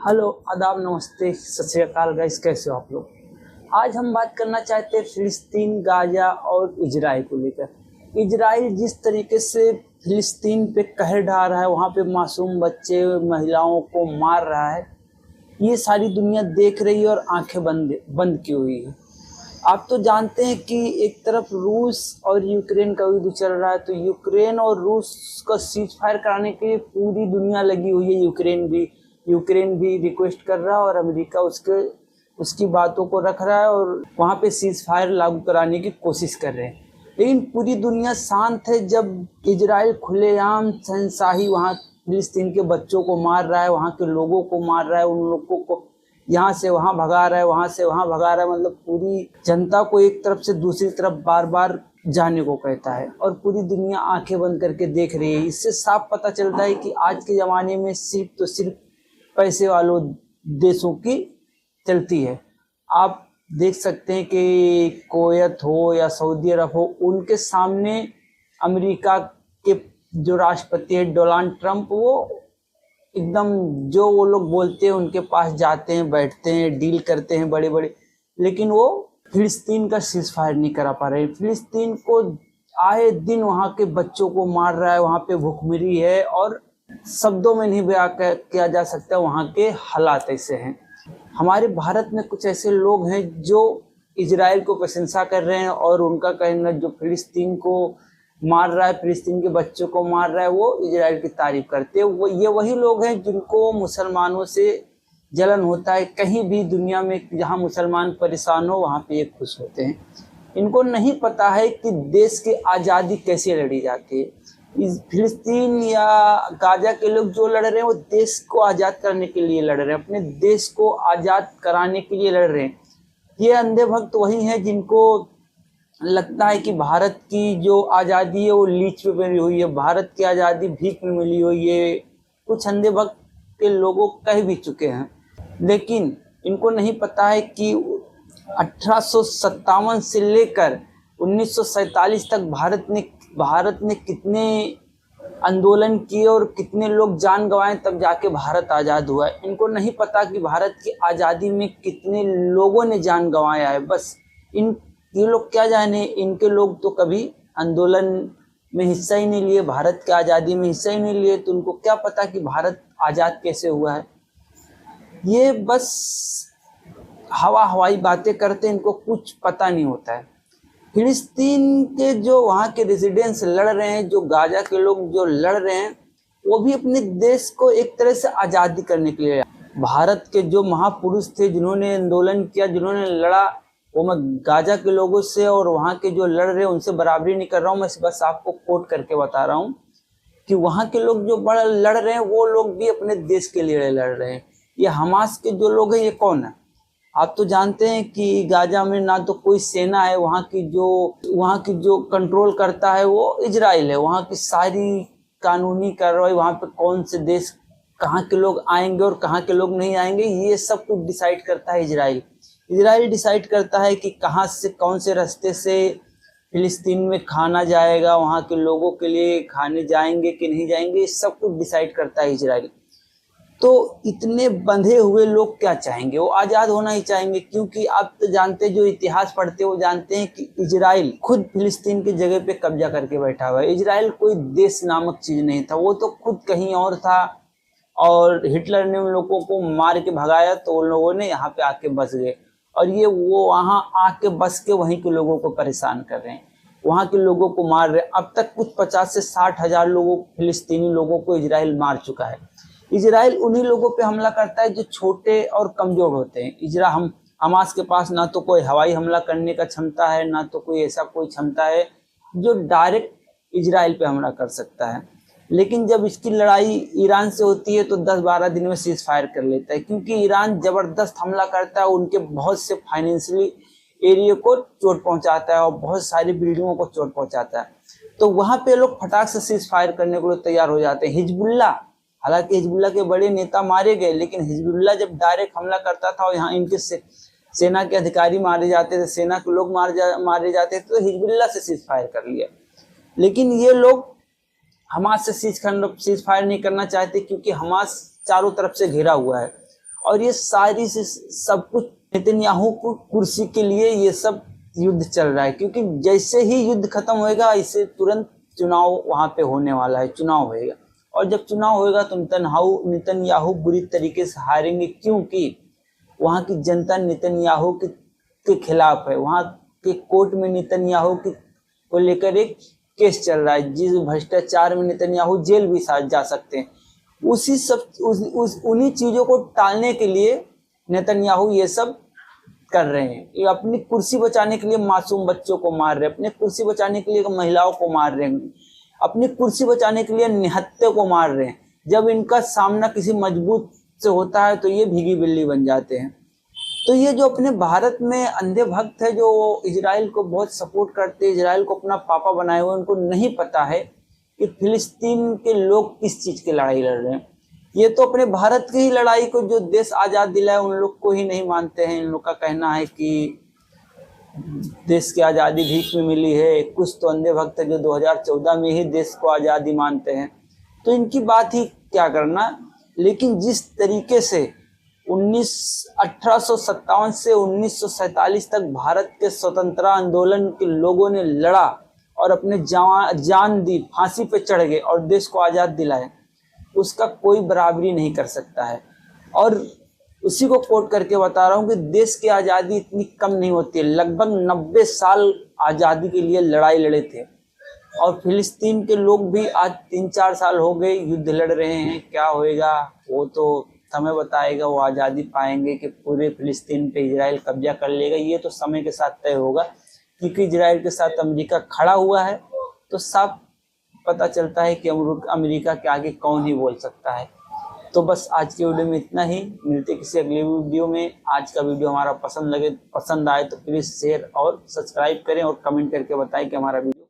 Hello, आदाब, नमस्ते, सत श्री अकाल गाइस। कैसे हो आप लोग? आज हम बात करना चाहते हैं फिलिस्तीन, गाजा और इजराइल को लेकर। इजराइल जिस तरीके से फिलिस्तीन पे कहर ढा रहा है, वहाँ पे मासूम बच्चे महिलाओं को मार रहा है, ये सारी दुनिया देख रही है और आंखें बंद बंद की हुई है। आप तो जानते हैं कि एक तरफ रूस और यूक्रेन का युद्ध चल रहा है, तो यूक्रेन और रूस का सीज फायर कराने के लिए पूरी दुनिया लगी हुई है। यूक्रेन भी रिक्वेस्ट कर रहा है और अमेरिका उसकी बातों को रख रहा है और वहाँ पे सीज फायर लागू कराने की कोशिश कर रहे हैं। लेकिन पूरी दुनिया शांत है जब इजराइल खुलेआम शहंशाही वहाँ फिलिस्तीन के बच्चों को मार रहा है, वहाँ के लोगों को मार रहा है, उन लोगों को यहाँ से वहाँ भगा रहा है, वहाँ से वहाँ भगा रहा है। मतलब पूरी जनता को एक तरफ से दूसरी तरफ बार बार जाने को कहता है और पूरी दुनिया आंखें बंद करके देख रही है। इससे साफ पता चलता है कि आज के ज़माने में सिर्फ पैसे वालों देशों की चलती है। आप देख सकते हैं कि कुवैत हो या सऊदी अरब हो, उनके सामने अमेरिका के जो राष्ट्रपति है डोनाल्ड ट्रंप, वो एकदम जो वो लोग बोलते हैं उनके पास जाते हैं, बैठते हैं, डील करते हैं बड़े बड़े, लेकिन वो फिलिस्तीन का सीज फायर नहीं करा पा रहे। फिलिस्तीन को आए दिन वहाँ के बच्चों को मार रहा है, वहाँ पे भूखमरी है और शब्दों में नहीं बयां किया जा सकता वहाँ के हालात ऐसे हैं। हमारे भारत में कुछ ऐसे लोग हैं जो इजराइल को प्रशंसा कर रहे हैं और उनका कहना जो फिलिस्तीन को मार रहा है, फिलिस्तीन के बच्चों को मार रहा है, वो इजराइल की तारीफ करते हैं। ये वही लोग हैं जिनको मुसलमानों से जलन होता है। कहीं भी दुनिया में जहाँ मुसलमान परेशान हो वहाँ पे ये खुश होते हैं। इनको नहीं पता है कि देश की आज़ादी कैसे लड़ी जाती है। इस फिलिस्तीन या गाजा के लोग जो लड़ रहे हैं वो देश को आज़ाद करने के लिए लड़ रहे हैं, अपने देश को आज़ाद कराने के लिए लड़ रहे हैं। ये अंधे भक्त वही हैं जिनको लगता है कि भारत की जो आज़ादी है वो लीच पे मिली हुई है, भारत की आज़ादी भीख में मिली हुई है। कुछ अंधे भक्त के लोगों कह भी चुके हैं, लेकिन इनको नहीं पता है कि 1857 से लेकर 1947 तक भारत ने कितने आंदोलन किए और कितने लोग जान गंवाए, तब जाके भारत आज़ाद हुआ है। इनको नहीं पता कि भारत की आज़ादी में कितने लोगों ने जान गंवाया है। बस ये लोग क्या जाने, इनके लोग तो कभी आंदोलन में हिस्सा ही नहीं लिए, भारत की आज़ादी में हिस्सा ही नहीं लिए, तो उनको क्या पता कि भारत आज़ाद कैसे हुआ है। ये बस हवाई बातें करते हैं, इनको कुछ पता नहीं होता है। फिलिस्तीन के जो वहाँ के रेजिडेंट्स लड़ रहे हैं, जो गाजा के लोग जो लड़ रहे हैं, वो भी अपने देश को एक तरह से आज़ादी करने के लिए। भारत के जो महापुरुष थे जिन्होंने आंदोलन किया, जिन्होंने लड़ा, वो मैं गाजा के लोगों से और वहाँ के जो लड़ रहे हैं उनसे बराबरी नहीं कर रहा हूँ। मैं बस आपको कोट करके बता रहा हूँ कि वहाँ के लोग जो बड़ा लड़ रहे हैं वो लोग भी अपने देश के लिए लड़ रहे हैं। ये हमास के जो लोग हैं ये कौन है? आप तो जानते हैं कि गाजा में ना तो कोई सेना है, वहाँ की जो कंट्रोल करता है वो इजराइल है। वहाँ की सारी कानूनी कार्रवाई, वहाँ पे कौन से देश कहाँ के लोग आएंगे और कहाँ के लोग नहीं आएंगे, ये सब कुछ डिसाइड करता है इजराइल। इजराइल डिसाइड करता है कि कहाँ से कौन से रास्ते से फिलिस्तीन में खाना जाएगा, वहाँ के लोगों के लिए खाने जाएंगे कि नहीं जाएंगे, सब कुछ डिसाइड करता है इजराइल। तो इतने बंधे हुए लोग क्या चाहेंगे? वो आज़ाद होना ही चाहेंगे, क्योंकि आप तो जानते, जो इतिहास पढ़ते वो जानते हैं कि इजराइल खुद फिलिस्तीन की जगह पे कब्जा करके बैठा हुआ है। इजराइल कोई देश नामक चीज़ नहीं था, वो तो खुद कहीं और था और हिटलर ने उन लोगों को मार के भगाया तो उन लोगों ने यहाँ पे आके बस गए और ये वो वहाँ आके बस के वहीं के लोगों को परेशान कर रहे हैं, वहाँ के लोगों को मार रहे हैं। अब तक कुछ 50 से 60 हजार लोगों फिलिस्तीनी लोगों को इजराइल मार चुका है। इजराइल उन्हीं लोगों पे हमला करता है जो छोटे और कमजोर होते हैं। हमास के पास ना तो कोई हवाई हमला करने का क्षमता है, ना तो कोई ऐसा कोई क्षमता है जो डायरेक्ट इजराइल पे हमला कर सकता है। लेकिन जब इसकी लड़ाई ईरान से होती है तो 10-12 दिन में सीज फायर कर लेता है, क्योंकि ईरान जबरदस्त हमला करता है, उनके बहुत से फाइनेंशियली एरिया को चोट पहुंचाता है और बहुत सारी बिल्डिंगों को चोट पहुंचाता है। तो वहां पे लोग फटाक से सीज फायर करने के लिए तैयार हो जाते हैं। हिजबुल्ला, हालांकि हिजबुल्ला के बड़े नेता मारे गए, लेकिन हिजबुल्ला जब डायरेक्ट हमला करता था और यहाँ इनके सेना के अधिकारी मारे जाते थे, सेना के लोग मारे जाते थे, तो हिजबुल्ला से सीज फायर कर लिया। लेकिन ये लोग हमास से सीज फायर नहीं करना चाहते, क्योंकि हमास चारों तरफ से घिरा हुआ है और ये सारी से सब कुछ नेतन्याहू को कुर्सी के लिए ये सब युद्ध चल रहा है, क्योंकि जैसे ही युद्ध खत्म होएगा इसे तुरंत चुनाव वहां पे होने वाला है, चुनाव होएगा। और जब चुनाव होएगा तो नेतन्याहू बुरी तरीके से हारेंगे, क्योंकि वहां की जनता नेतन्याहू के खिलाफ है। वहां के कोर्ट में नेतन्याहू को लेकर एक केस चल रहा है, जिस भ्रष्टाचार में नेतन्याहू जेल भी जा सकते हैं। उन्हीं चीजों को टालने के लिए नेतन्याहू ये सब कर रहे हैं। ये अपनी कुर्सी बचाने के लिए मासूम बच्चों को मार रहे हैं, अपनी कुर्सी बचाने के लिए महिलाओं को मार रहे हैं, अपनी कुर्सी बचाने के लिए निहत्थे को मार रहे हैं। जब इनका सामना किसी मजबूत से होता है तो ये भीगी बिल्ली बन जाते हैं। तो ये जो अपने भारत में अंधे भक्त है, जो इजराइल को बहुत सपोर्ट करते हैं, इजराइल को अपना पापा बनाए हुए, उनको नहीं पता है कि फिलिस्तीन के लोग किस चीज की लड़ाई लड़ रहे हैं। ये तो अपने भारत की ही लड़ाई को, जो देश आजाद दिलाए उन लोग को ही नहीं मानते हैं। इन लोग का कहना है कि देश की आज़ादी भीख में मिली है। कुछ तो अंधे भक्त है जो 2014 में ही देश को आज़ादी मानते हैं, तो इनकी बात ही क्या करना। लेकिन जिस तरीके से 1857 से 1947 तक भारत के स्वतंत्रता आंदोलन के लोगों ने लड़ा और अपने जान दी, फांसी पे चढ़ गए और देश को आज़ाद दिलाए, उसका कोई बराबरी नहीं कर सकता है। और उसी को कोट करके बता रहा हूँ कि देश की आज़ादी इतनी कम नहीं होती है। लगभग 90 साल आज़ादी के लिए लड़ाई लड़े थे, और फिलिस्तीन के लोग भी आज 3-4 साल हो गए युद्ध लड़ रहे हैं। क्या होएगा वो तो समय बताएगा। वो आज़ादी पाएंगे कि पूरे फिलिस्तीन पे इजराइल कब्जा कर लेगा, ये तो समय के साथ तय होगा। क्योंकि इजराइल के साथ अमेरिका खड़ा हुआ है, तो साफ पता चलता है कि अमेरिका के आगे कौन ही बोल सकता है। तो बस आज के वीडियो में इतना ही। मिलते किसी अगले वीडियो में। आज का वीडियो हमारा पसंद आए तो प्लीज़ शेयर और सब्सक्राइब करें और कमेंट करके बताएं कि हमारा वीडियो